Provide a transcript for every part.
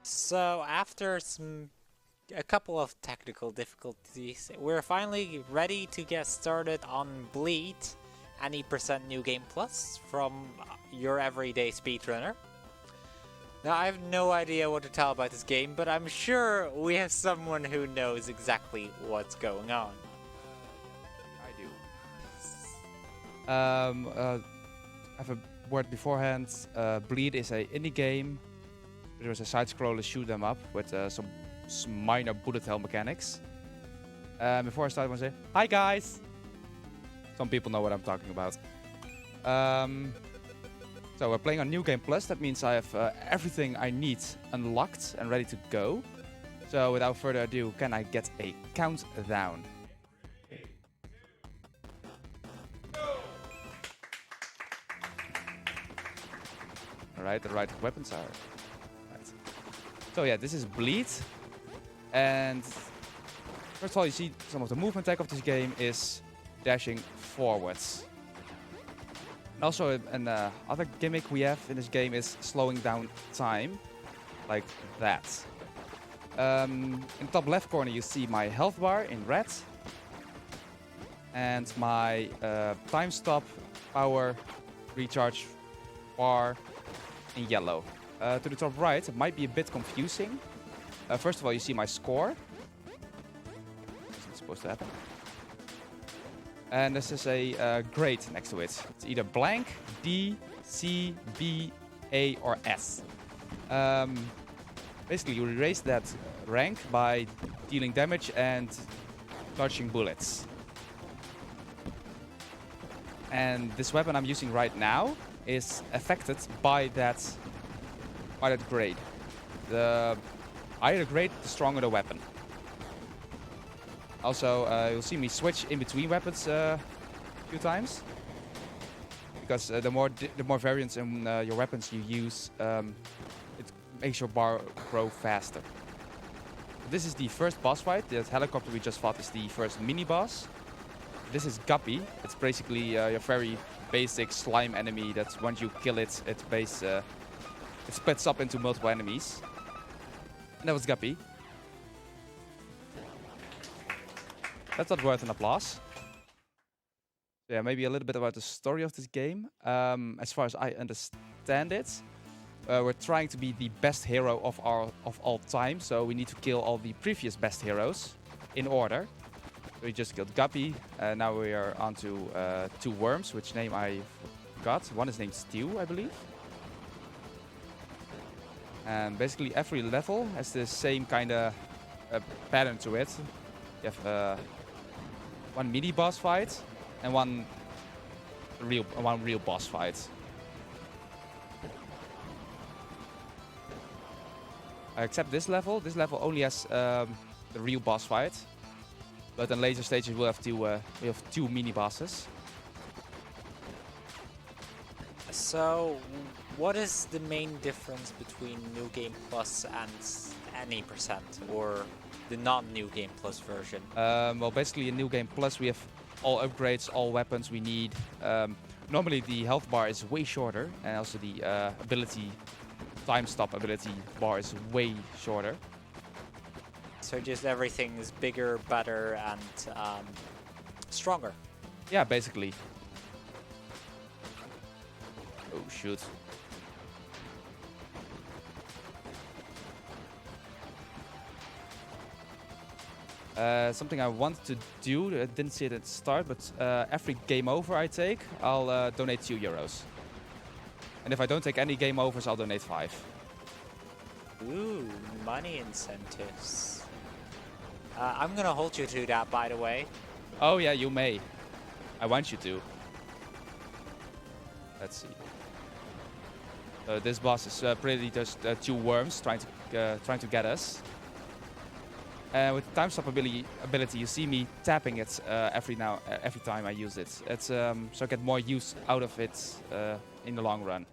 So after a couple of technical difficulties, we're finally ready to get started on Bleed, any percent new game plus from your everyday speedrunner. Now I have no idea what to tell about this game, but I'm sure we have someone who knows exactly what's going on. I do. I have a word beforehand. Bleed is a indie game. There's a side-scroller shoot 'em up with some minor bullet hell mechanics. Before I start, I want to say hi, guys. Some people know what I'm talking about. So we're playing on New Game Plus. That means I have everything I need unlocked and ready to go. So without further ado, can I get a countdown? Alright, the right weapons are. Right. So yeah, this is Bleed. And first of all, you see some of the movement tech of this game is dashing forwards. And also an other gimmick we have in this game is slowing down time, like that. In the top left corner you see my health bar in red. And my time stop, power, recharge bar in yellow. To the top right, it might be a bit confusing. First of all, you see my score. What's supposed to happen? And this is a grade next to it. It's either blank, D, C, B, A, or S. Basically, you raise that rank by dealing damage and dodging bullets. And this weapon I'm using right now is affected by that grade. The higher the grade, the stronger the weapon. Also, you'll see me switch in between weapons a few times, because the more variants in your weapons you use, it makes your bar grow faster. This is the first boss fight. The helicopter we just fought is the first mini boss. This is Guppy. It's basically your very basic slime enemy that once you kill it, it splits up into multiple enemies. And that was Guppy. That's not worth an applause. Yeah, maybe a little bit about the story of this game. As far as I understand it, we're trying to be the best hero of all time, so we need to kill all the previous best heroes in order. We just killed Guppy. Now we are on to 2 worms, which name I forgot. One is named Stew, I believe. And basically every level has the same kind of pattern to it. You have one mini boss fight and one real boss fight. Except this level. This level only has the real boss fight. But in later stages we'll have 2 mini bosses. So, what is the main difference between New Game Plus and any percent, or the non-New Game Plus version? Well, basically in New Game Plus we have all upgrades, all weapons we need. Normally the health bar is way shorter, and also the time stop ability bar is way shorter. So just everything is bigger, better, and stronger. Yeah, basically. Oh shoot. Something I want to do, I didn't see it at the start, but every game over I take, I'll donate €2. And if I don't take any game overs, I'll donate 5. Ooh, money incentives. I'm gonna hold you to that, by the way. Oh yeah, you may. I want you to. Let's see. This boss is pretty just 2 worms trying to get us. With the time stop ability, you see me tapping it every time I use it. It's so I get more use out of it in the long run.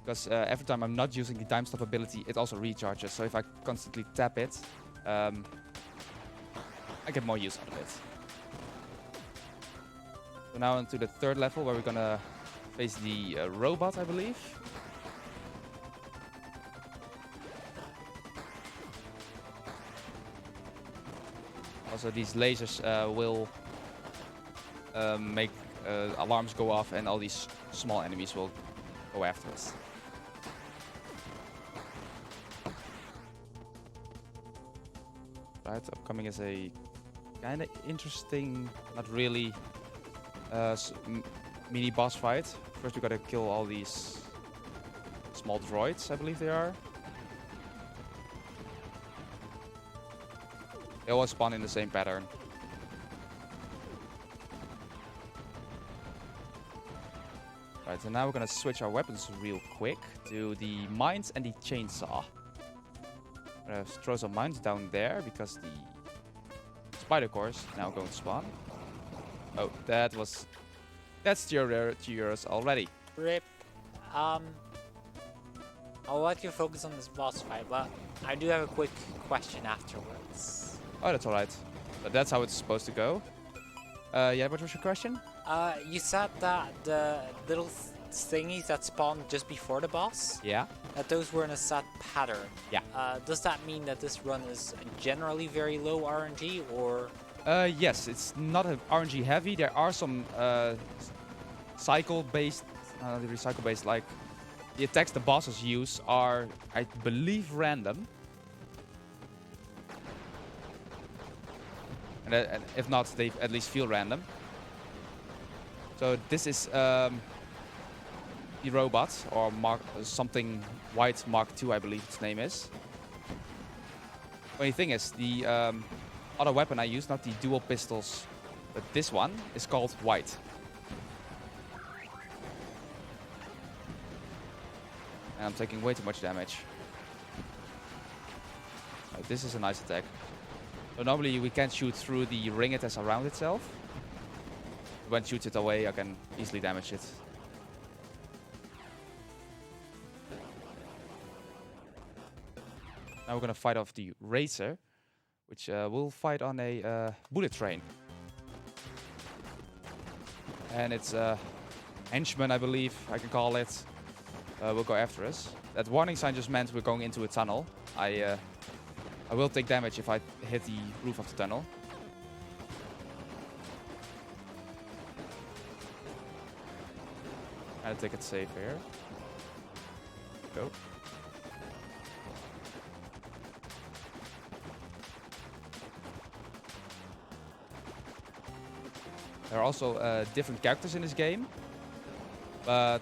Because every time I'm not using the time stop ability, it also recharges. So if I constantly tap it, I get more use out of it. So now onto the 3rd level, where we're gonna face the robot, I believe. Also, these lasers will make alarms go off, and all these small enemies will go after us. Right, upcoming is a kind of interesting, not really mini boss fight. First, we gotta kill all these small droids, I believe they are. They always spawn in the same pattern. Right, so now we're gonna switch our weapons real quick to the mines and the chainsaw. I'm gonna throw some mines down there because the spider core is now going to spawn. Oh, that's yours already. Rip. I'll let you focus on this boss fight, but I do have a quick question afterwards. Oh, that's alright. But that's how it's supposed to go. Yeah, what was your question? You said that the little thingies that spawn just before the boss, Yeah. that those were in a set pattern. Yeah. Does that mean that this run is generally very low RNG, or? Yes, it's not RNG heavy. There are some cycle-based, recycle-based, like the attacks the bosses use are, I believe, random. And if not, they at least feel random. So this is the robot, or something white Mark II, I believe its name is. Funny thing is, the other weapon I use, not the dual pistols, but this one, is called white. And I'm taking way too much damage. Right, this is a nice attack. So normally we can't shoot through the ring it has around itself. When it shoots it away, I can easily damage it. Now we're gonna fight off the Racer, which will fight on a bullet train. And it's a henchman, I believe I can call it, will go after us. That warning sign just meant we're going into a tunnel. I will take damage if I hit the roof of the tunnel. I'll take it safe here. Go. There are also different characters in this game, but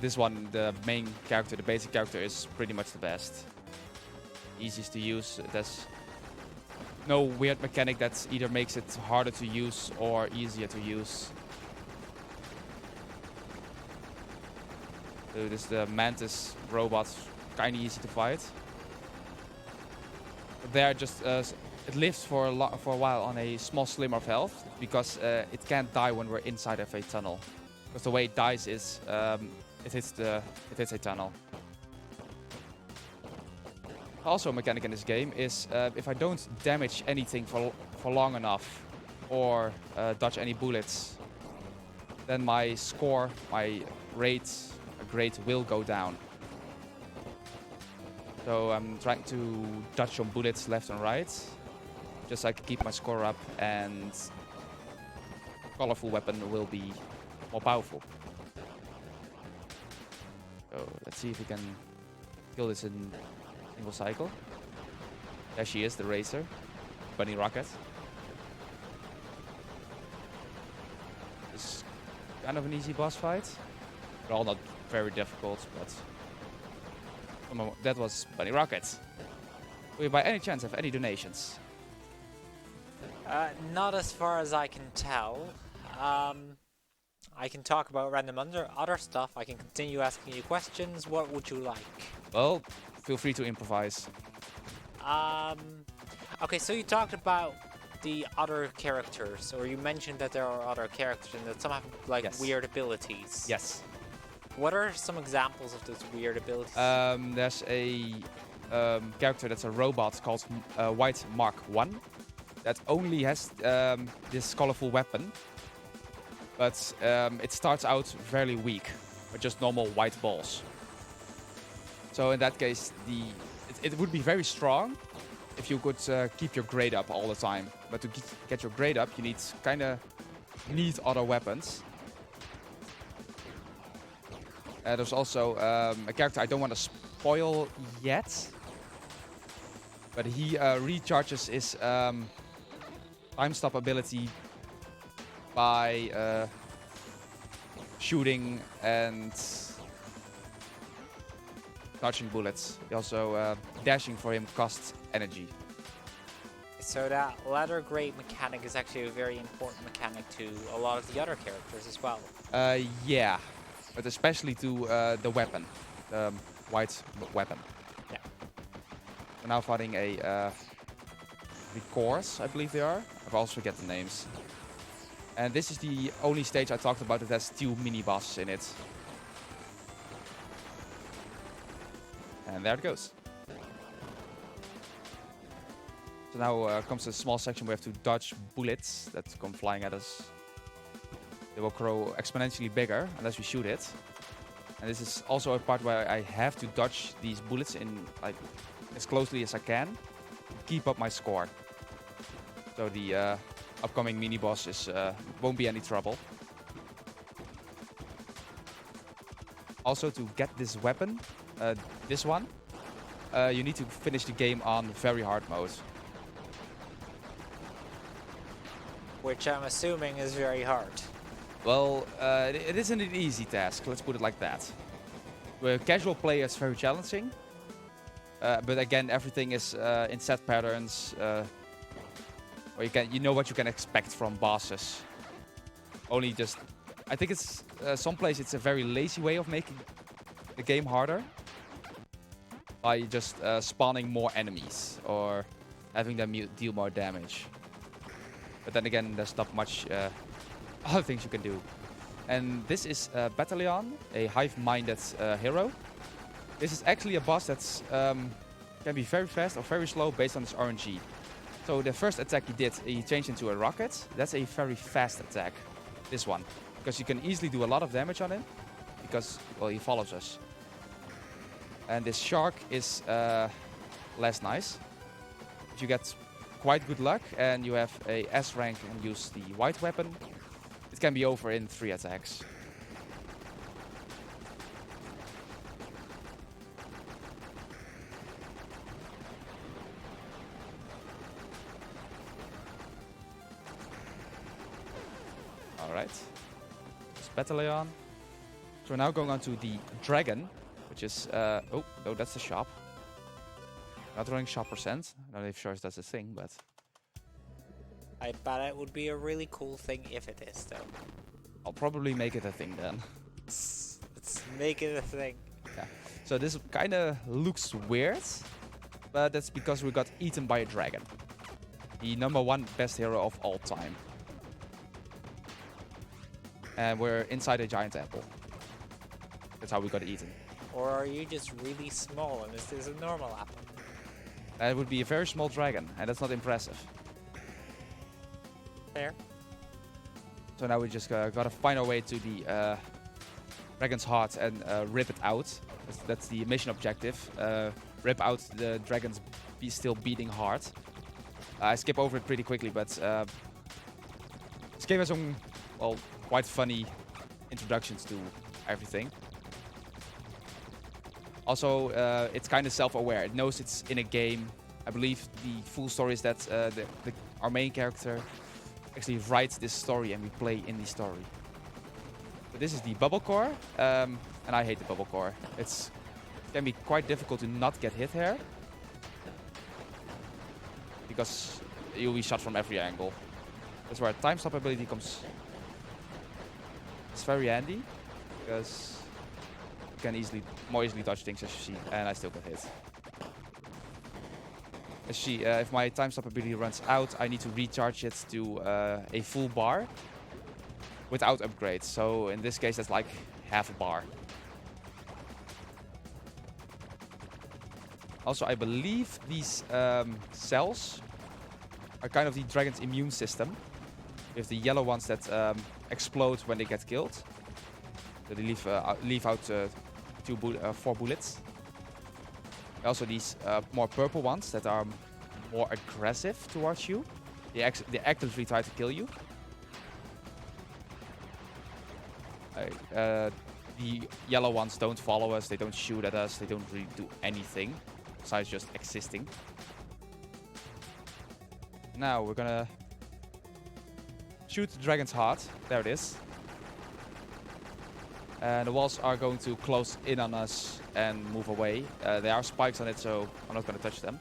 this one, the main character, the basic character, is pretty much the best. Easiest to use. There's no weird mechanic that either makes it harder to use or easier to use. So this is the Mantis robot, kind of easy to fight. But there, just it lives for a while on a small sliver of health because it can't die when we're inside of a tunnel. Because the way it dies is it hits a tunnel. Also, a mechanic in this game is if I don't damage anything for long enough or dodge any bullets, then my score, my grade will go down. So I'm trying to dodge some bullets left and right, just so I can keep my score up, and colorful weapon will be more powerful. So let's see if we can kill this in single cycle. There she is, the Racer, Bunny Rocket. It's kind of an easy boss fight. They're all not very difficult, but that was Bunny Rocket. Do you by any chance have any donations? Not as far as I can tell. I can talk about random other stuff. I can continue asking you questions. What would you like? Well, feel free to improvise. Okay, so you talked about the other characters, or you mentioned that there are other characters and that some have like Yes. weird abilities. Yes. What are some examples of those weird abilities? There's a character that's a robot called White Mark I that only has this colorful weapon, but it starts out fairly weak with just normal white balls. So in that case, it would be very strong, if you could keep your grade up all the time. But to get your grade up, you need kind of neat other weapons. There's also a character I don't want to spoil yet. But he recharges his time stop ability by shooting and dodging bullets. Also, dashing for him costs energy. So that ladder grade mechanic is actually a very important mechanic to a lot of the other characters as well. Yeah, but especially to the weapon, the white weapon. Yeah. We're now fighting the cores, I believe they are. I also forget the names. And this is the only stage I talked about that has 2 mini-bosses in it. And there it goes. So now comes a small section where we have to dodge bullets that come flying at us. They will grow exponentially bigger unless we shoot it. And this is also a part where I have to dodge these bullets in like as closely as I can to keep up my score. So the upcoming mini-boss won't be any trouble. Also, to get this weapon, this one, you need to finish the game on very hard mode. Which I'm assuming is very hard. Well, it isn't an easy task, let's put it like that. For casual play, it's very challenging. But again, everything is in set patterns. Where you know what you can expect from bosses. Only just, I think it's some places it's a very lazy way of making the game harder. By just spawning more enemies or having them deal more damage. But then again, there's not much other things you can do. And this is Battalion, a hive-minded hero. This is actually a boss that's can be very fast or very slow based on his RNG. So the first attack he changed into a rocket. That's a very fast attack, this one. Because you can easily do a lot of damage on him. Because, well, he follows us. And this shark is less nice. But you get quite good luck and you have a S rank and use the white weapon. It can be over in 3 attacks. Alright. It's Battalion. So we're now going on to the dragon, which is oh no, that's the shop. Not running shop percent. I don't know if sure that's a thing, but I bet it would be a really cool thing if it is, though. I'll probably make it a thing then. Let's make it a thing. Yeah. So this kind of looks weird, but that's because we got eaten by a dragon. The #1 best hero of all time. And we're inside a giant apple. That's how we got eaten. Or are you just really small and this is a normal apple? It would be a very small dragon, and that's not impressive. Fair. So now we just gotta find our way to the dragon's heart and rip it out. That's the mission objective. Rip out the dragon's still beating heart. I skip over it pretty quickly, but this game has some, well, quite funny introductions to everything. Also, it's kind of self-aware. It knows it's in a game. I believe the full story is that our main character actually writes this story and we play in the story. So this is the bubble core, and I hate the bubble core. It can be quite difficult to not get hit here, because you'll be shot from every angle. That's where time stop ability comes. It's very handy, because you can more easily dodge things, as you see, and I still get hit. As you see, if my time stop ability runs out, I need to recharge it to a full bar without upgrades. So in this case, that's like half a bar. Also, I believe these cells are kind of the dragon's immune system. With the yellow ones that explode when they get killed. So they leave out 4 bullets. Also these more purple ones that are more aggressive towards you. They actively try to kill you. The yellow ones don't follow us, they don't shoot at us, they don't really do anything besides just existing. Now we're gonna shoot the dragon's heart. There it is. And the walls are going to close in on us and move away. There are spikes on it, so I'm not gonna touch them.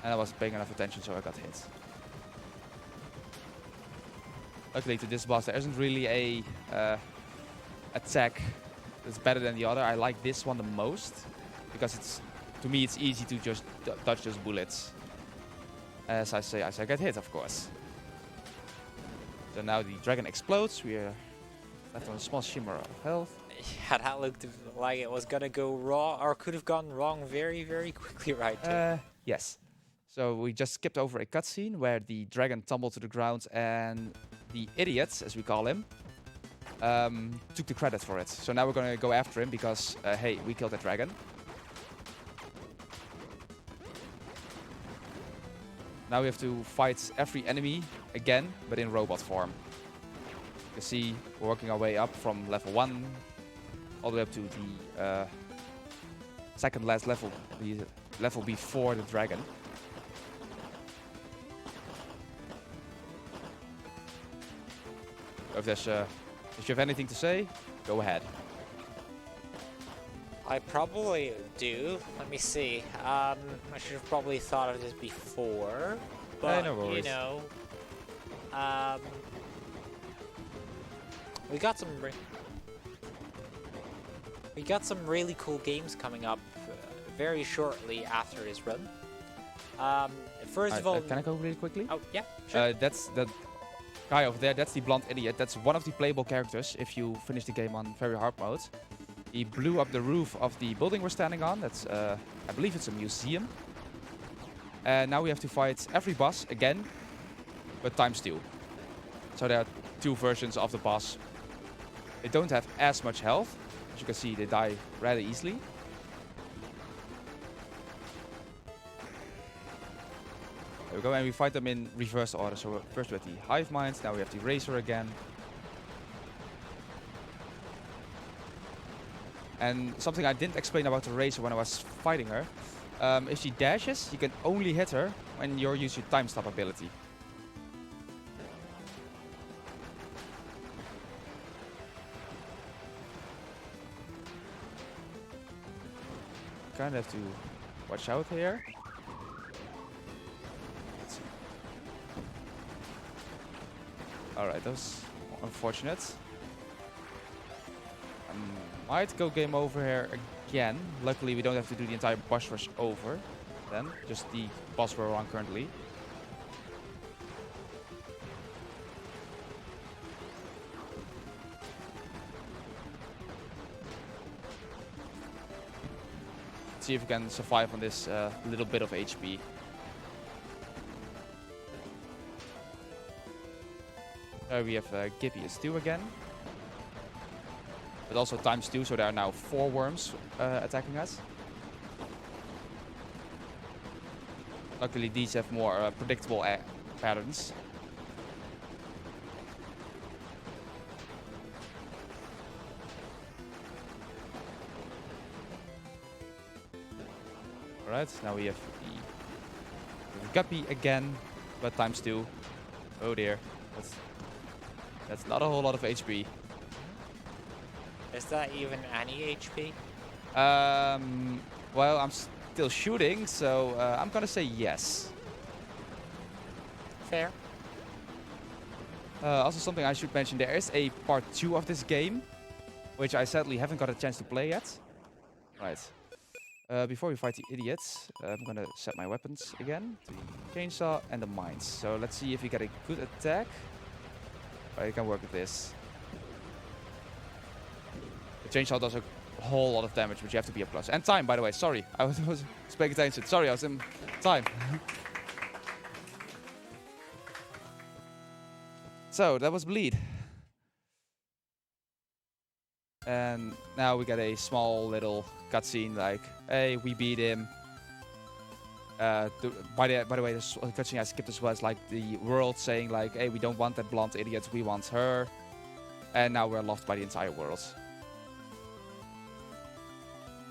And I wasn't paying enough attention, so I got hit. Luckily to this boss, there isn't really a attack that's better than the other. I like this one the most because to me it's easy to just dodge those bullets. As I get hit, of course. So now the dragon explodes. We are left on a small shimmer of health. Yeah, that looked like it was gonna go wrong, or could have gone wrong very, very quickly, right? Yes. So we just skipped over a cutscene where the dragon tumbled to the ground and the idiots, as we call him, took the credit for it. So now we're gonna go after him because, hey, we killed that dragon. Now we have to fight every enemy again, but in robot form. You can see we're working our way up from level 1 all the way up to the second last level, the level before the dragon. If you have anything to say, go ahead. I probably do. Let me see. I should have probably thought of this before, but no worries. you know, we got some really cool games coming up very shortly after this run. First of all, can I go really quickly? Oh yeah, sure. That's the guy over there. That's the blonde idiot. That's one of the playable characters if you finish the game on very hard mode. He blew up the roof of the building we're standing on. That's, I believe it's a museum. And now we have to fight every boss again, but ×2. So there are 2 versions of the boss. They don't have as much health. As you can see, they die rather easily. There we go, and we fight them in reverse order. So first we have the hive minds, now we have the razor again. And something I didn't explain about the Razor when I was fighting her. If she dashes, you can only hit her when you use your time stop ability. Kind of have to watch out here. Let's see. Alright, that was unfortunate. Might go game over here again. Luckily, we don't have to do the entire boss rush over. Then, just the boss we're on currently. Let's see if we can survive on this little bit of HP. There we have Gippius 2 again. But also ×2, so there are now 4 worms attacking us. Luckily, these have more predictable patterns. Alright, now we have the Guppy again, but ×2. Oh dear, that's not a whole lot of HP. Is that even any HP? Well, I'm still shooting, so I'm gonna say yes. Fair. Also, something I should mention, there is a part 2 of this game, which I sadly haven't got a chance to play yet. Right. Before we fight the idiots, I'm gonna set my weapons again. The chainsaw and the mines. So let's see if we get a good attack. Right, I can work with this. The chainsaw does a whole lot of damage, but you have to be up close. And time, by the way. Sorry, I was paying attention. Sorry, I was in time. So, that was bleed. And now we get a small little cutscene like, hey, we beat him. By the way, this cutscene I skipped as well is like the world saying like, "Hey, we don't want that blonde idiot. We want her," and now we're loved by the entire world.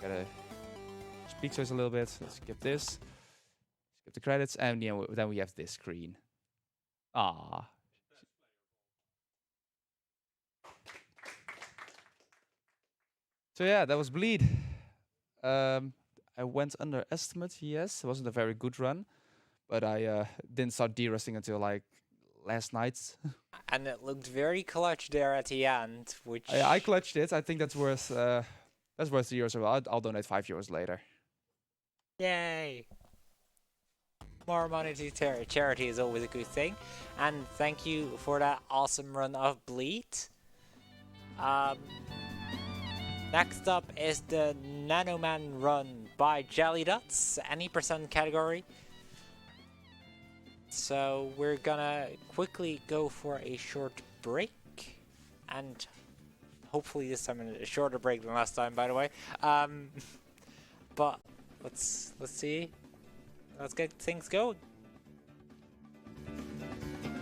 Gotta speak to us a little bit. Let's skip this. Skip the credits, and then we have this screen. Ah. So yeah, that was Bleed. I went underestimate. Yes, it wasn't a very good run, but I didn't start de-resting until like last night. And it looked very clutch there at the end, which I clutched it. I think that's worth the €0 as well. I'll donate €5 later. yay! More money to charity is always a good thing, and thank you for that awesome run of Bleed. Next up is the Nanoman run by Jelly Dots, any percent category. So we're gonna quickly go for a short break, and hopefully this time a shorter break than last time, by the way. But let's see. Let's get things going.